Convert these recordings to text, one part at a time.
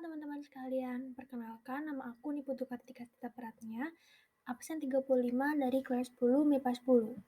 teman-teman sekalian, perkenalkan nama aku Niputu Kartika Tita Pratnya, absen 35 dari kelas 10 MIPA 10.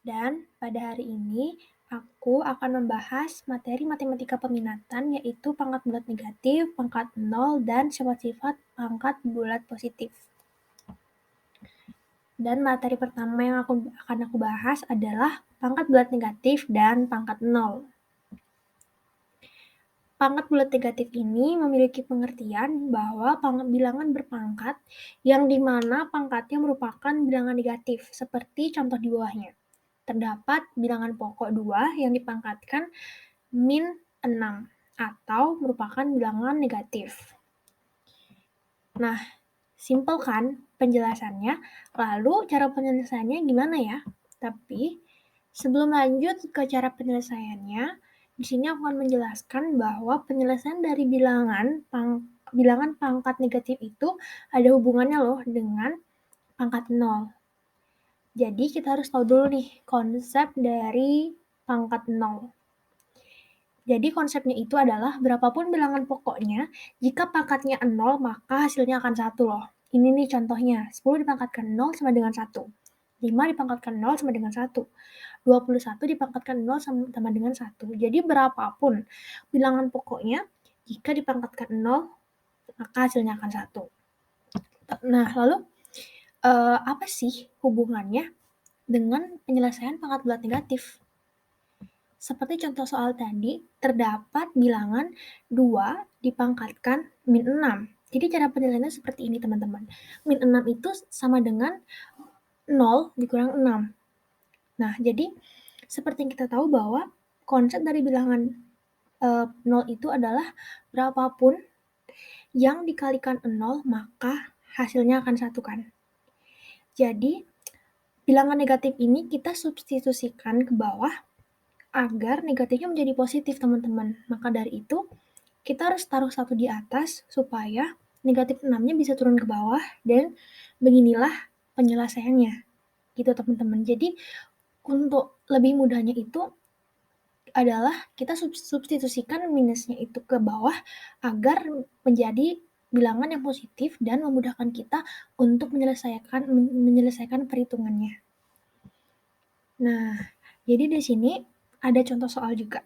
Dan pada hari ini aku akan membahas materi matematika peminatan yaitu pangkat bulat negatif, pangkat nol, dan sifat-sifat pangkat bulat positif. Dan materi pertama yang akan aku bahas adalah pangkat bulat negatif dan pangkat nol. Pangkat bulat negatif ini memiliki pengertian bahwa bilangan berpangkat yang dimana pangkatnya merupakan bilangan negatif, seperti contoh di bawahnya. Terdapat bilangan pokok 2 yang dipangkatkan min 6 atau merupakan bilangan negatif. Nah, simpel kan penjelasannya? Lalu cara penyelesaiannya gimana ya? Tapi sebelum lanjut ke cara penyelesaiannya, di sini aku akan menjelaskan bahwa penyelesaian dari bilangan pangkat negatif itu ada hubungannya loh dengan pangkat nol. Jadi kita harus tahu dulu nih konsep dari pangkat nol. Jadi konsepnya itu adalah berapapun bilangan pokoknya, jika pangkatnya 0 maka hasilnya akan 1 loh. Ini nih contohnya, 10 dipangkatkan 0 sama dengan 1. 5 dipangkatkan 0 sama dengan 1. 21 dipangkatkan 0 sama dengan 1. Jadi berapapun bilangan pokoknya, jika dipangkatkan 0, maka hasilnya akan 1. Nah, lalu apa sih hubungannya dengan penyelesaian pangkat bulat negatif? Seperti contoh soal tadi, terdapat bilangan 2 dipangkatkan min 6. Jadi cara penilaiannya seperti ini teman-teman. Min 6 itu sama dengan 0 dikurang 6. Nah, jadi seperti yang kita tahu bahwa konsep dari bilangan 0 itu adalah berapapun yang dikalikan 0 maka hasilnya akan 1 kan. Jadi bilangan negatif ini kita substitusikan ke bawah agar negatifnya menjadi positif teman-teman. Maka dari itu kita harus taruh 1 di atas supaya negatif 6-nya bisa turun ke bawah dan beginilah penyelesaiannya. Gitu teman-teman. Jadi untuk lebih mudahnya itu adalah kita substitusikan minusnya itu ke bawah agar menjadi bilangan yang positif dan memudahkan kita untuk menyelesaikan perhitungannya. Nah, jadi di sini ada contoh soal juga.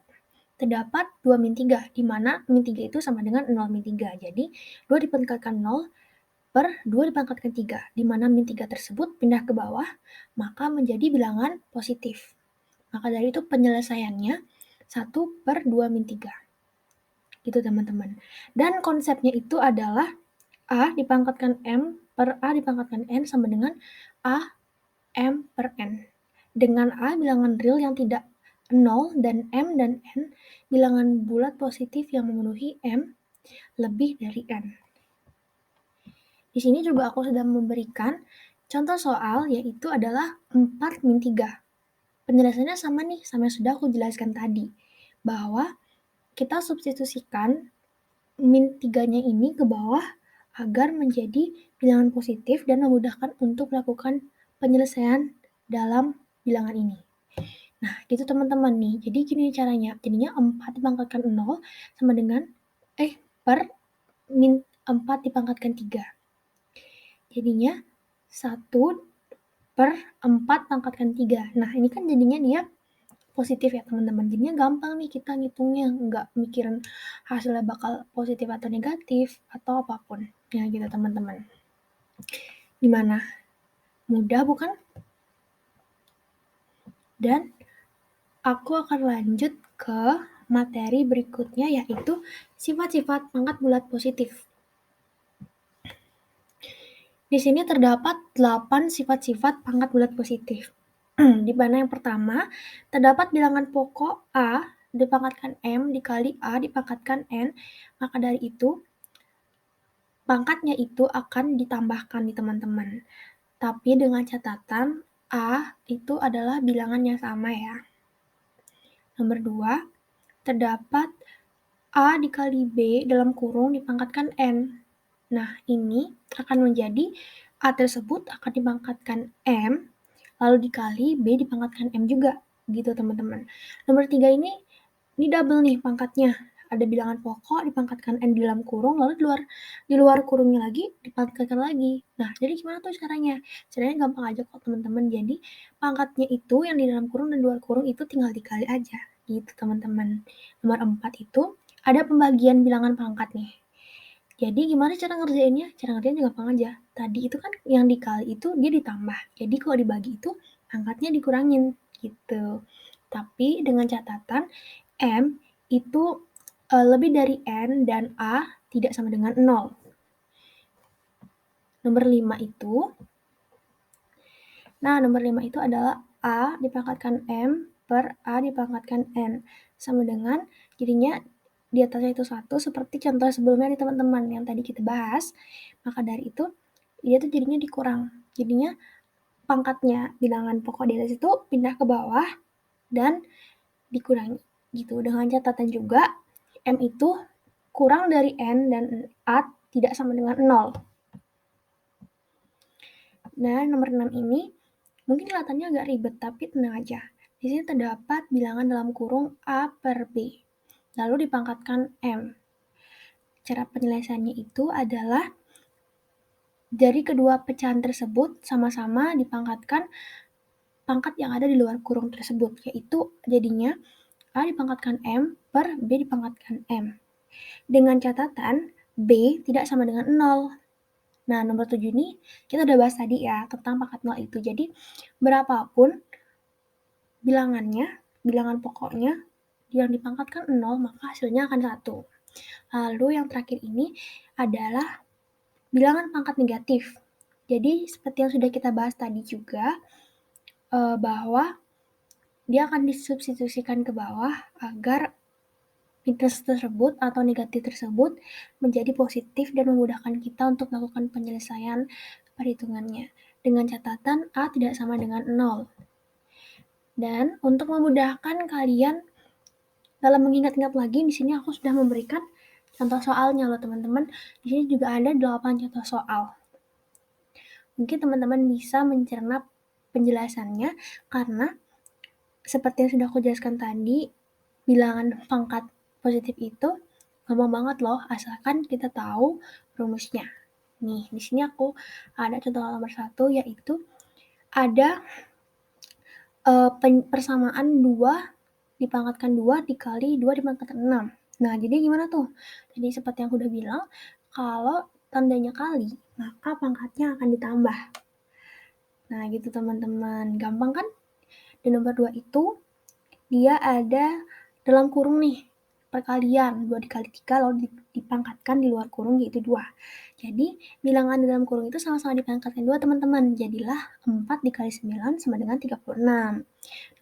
Terdapat 2 min 3, di mana min 3 itu sama dengan 0 min 3. Jadi 2 dipangkatkan 0 per 2 dipangkatkan 3, di mana min 3 tersebut pindah ke bawah, maka menjadi bilangan positif. Maka dari itu penyelesaiannya 1 per 2 min 3. Gitu teman-teman. Dan konsepnya itu adalah A dipangkatkan M per A dipangkatkan N sama dengan A M per N. Dengan A bilangan real yang tidak 0 dan M dan N bilangan bulat positif yang memenuhi M lebih dari N. Di sini juga aku sudah memberikan contoh soal yaitu adalah 4 min 3. Penjelasannya sama nih, sama yang sudah aku jelaskan tadi. Bahwa kita substitusikan min 3-nya ini ke bawah agar menjadi bilangan positif dan memudahkan untuk melakukan penyelesaian dalam bilangan ini. Nah, gitu teman-teman nih. Jadi gini caranya. Jadinya 4 dipangkatkan 0 sama dengan per min 4 dipangkatkan 3. Jadinya 1 per 4 pangkatkan 3. Nah, ini kan jadinya dia positif ya teman-teman. Jadinya gampang nih kita ngitungnya. Nggak mikirin hasilnya bakal positif atau negatif atau apapun. Ya gitu teman-teman. Gimana? Mudah bukan? Dan aku akan lanjut ke materi berikutnya yaitu sifat-sifat pangkat bulat positif. Di sini terdapat 8 sifat-sifat pangkat bulat positif. Di mana yang pertama, terdapat bilangan pokok A dipangkatkan M dikali A dipangkatkan N, maka dari itu pangkatnya itu akan ditambahkan nih teman-teman. Tapi dengan catatan A itu adalah bilangan yang sama ya. Nomor 2, terdapat A dikali B dalam kurung dipangkatkan N. Nah, ini akan menjadi A tersebut akan dipangkatkan M, lalu dikali B dipangkatkan M juga, gitu teman-teman. Nomor 3 ini double nih pangkatnya, ada bilangan pokok dipangkatkan n di dalam kurung, lalu di luar kurungnya lagi dipangkatkan lagi. Nah, jadi gimana tuh caranya? Caranya gampang aja kok teman-teman. Jadi pangkatnya itu yang di dalam kurung dan luar kurung itu tinggal dikali aja gitu teman-teman. Nomor 4 itu ada pembagian bilangan pangkat nih. Jadi gimana cara ngerjainnya? Cara ngerjainnya gampang aja. Tadi itu kan yang dikali itu dia ditambah. Jadi kalau dibagi itu angkatnya dikurangin gitu. Tapi dengan catatan M itu lebih dari N dan A tidak sama dengan 0. Nomor 5 itu, nomor 5 itu adalah A dipangkatkan M per A dipangkatkan N. Sama dengan, jadinya di atasnya itu 1, seperti contoh sebelumnya nih teman-teman, yang tadi kita bahas. Maka dari itu, dia tuh jadinya dikurang. Jadinya pangkatnya bilangan pokok di atas itu pindah ke bawah dan dikurangi gitu. Dengan catatan juga M itu kurang dari N dan A tidak sama dengan 0. Nah, nomor 6 ini mungkin kelihatannya agak ribet, tapi tenang aja. Di sini terdapat bilangan dalam kurung A per B, lalu dipangkatkan M. Cara penyelesaiannya itu adalah dari kedua pecahan tersebut sama-sama dipangkatkan pangkat yang ada di luar kurung tersebut, yaitu jadinya A dipangkatkan M per B dipangkatkan M. Dengan catatan B tidak sama dengan 0. Nah, nomor 7 ini kita udah bahas tadi ya tentang pangkat 0 itu. Jadi, berapapun bilangan pokoknya yang dipangkatkan 0, maka hasilnya akan 1. Lalu yang terakhir ini adalah bilangan pangkat negatif. Jadi, seperti yang sudah kita bahas tadi juga, bahwa dia akan disubstitusikan ke bawah agar minus tersebut atau negatif tersebut menjadi positif dan memudahkan kita untuk melakukan penyelesaian perhitungannya. Dengan catatan A tidak sama dengan 0. Dan untuk memudahkan kalian dalam mengingat-ingat lagi, di sini aku sudah memberikan contoh soalnya loh teman-teman. Di sini juga ada 8 contoh soal. Mungkin teman-teman bisa mencerna penjelasannya karena seperti yang sudah aku jelaskan tadi, bilangan pangkat positif itu gampang banget loh, asalkan kita tahu rumusnya. Nih, di sini aku ada contoh nomor 1, yaitu ada persamaan 2 dipangkatkan 2 dikali 2 dipangkatkan 6. Nah, jadi gimana tuh? Jadi seperti yang aku udah bilang, kalau tandanya kali, maka pangkatnya akan ditambah. Nah, gitu teman-teman. Gampang kan? Di nomor 2 itu, dia ada dalam kurung nih, perkalian 2 dikali 3 lalu dipangkatkan di luar kurung yaitu 2. Jadi bilangan di dalam kurung itu sama-sama dipangkatkan 2 teman-teman. Jadilah 4 dikali 9 sama dengan 36.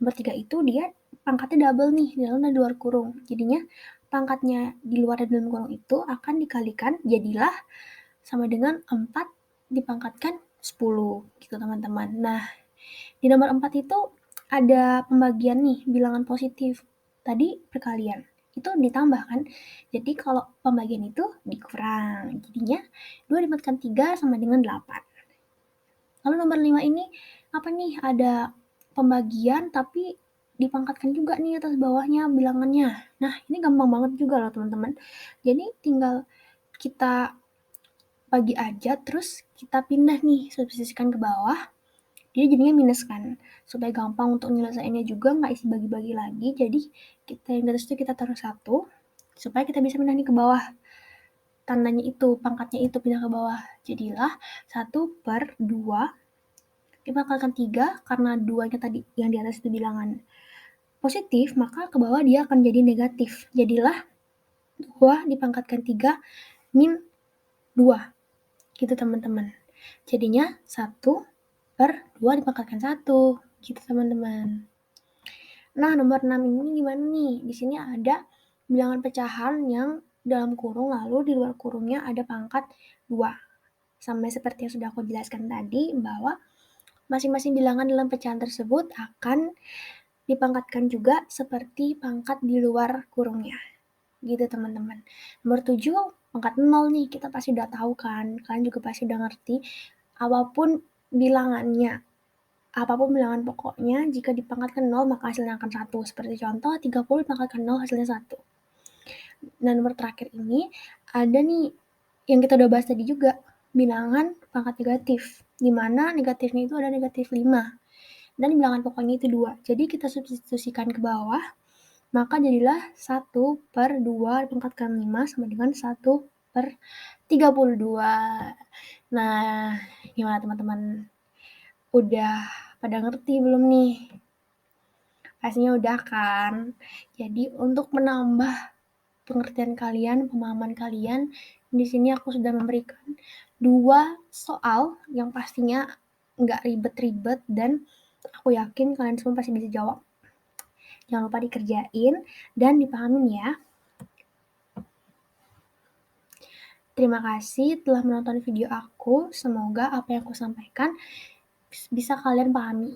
Nomor 3 itu dia pangkatnya double nih, di dalam dan di luar kurung. Jadinya pangkatnya di luar dan dalam kurung itu akan dikalikan, jadilah sama dengan 4 dipangkatkan 10 gitu teman-teman. Nah, di nomor 4 itu ada pembagian nih, bilangan positif. Tadi perkalian, itu ditambah kan. Jadi kalau pembagian itu dikurang. Jadinya 2 dipangkatkan 3 sama dengan 8. Lalu nomor 5 ini apa nih? Ada pembagian tapi dipangkatkan juga nih atas bawahnya bilangannya. Nah, ini gampang banget juga loh teman-teman. Jadi tinggal kita bagi aja, terus kita pindah nih, substitusikan ke bawah. Jadi jadinya minus kan, supaya gampang untuk nyelesainnya juga nggak isi bagi-bagi lagi. Jadi kita yang dari situ kita taruh 1, supaya kita bisa pindah nih ke bawah. Tandanya itu, pangkatnya itu pindah ke bawah. Jadilah 1 per 2 dipangkatkan 3, karena 2-nya tadi yang di atas itu bilangan positif, maka ke bawah dia akan jadi negatif. Jadilah 2 dipangkatkan 3 min 2. Gitu teman-teman. Jadinya 1 per 2 dipangkatkan 1. Gitu teman-teman. Nah, nomor 6 ini gimana nih? Di sini ada bilangan pecahan yang dalam kurung, lalu di luar kurungnya ada pangkat 2. Sama seperti yang sudah aku jelaskan tadi, bahwa masing-masing bilangan dalam pecahan tersebut akan dipangkatkan juga seperti pangkat di luar kurungnya. Gitu teman-teman. Nomor 7, pangkat 0 nih, kita pasti udah tahu kan. Kalian juga pasti udah ngerti. Apapun bilangan pokoknya, jika dipangkatkan 0 maka hasilnya akan 1. Seperti contoh 30 dipangkatkan 0 hasilnya 1. Nah, nomor terakhir ini ada nih yang kita udah bahas tadi juga, bilangan pangkat negatif, di mana negatifnya itu ada negatif 5 dan bilangan pokoknya itu 2. Jadi kita substitusikan ke bawah, maka jadilah 1/2 dipangkatkan 5 sama dengan 1/32. Nah, gimana teman-teman? Udah pada ngerti belum nih? Pastinya udah kan? Jadi untuk menambah pengertian kalian, pemahaman kalian, di sini aku sudah memberikan 2 soal yang pastinya nggak ribet-ribet dan aku yakin kalian semua pasti bisa jawab. Jangan lupa dikerjain dan dipahamin ya. Terima kasih telah menonton video aku. Semoga apa yang aku sampaikan bisa kalian pahami.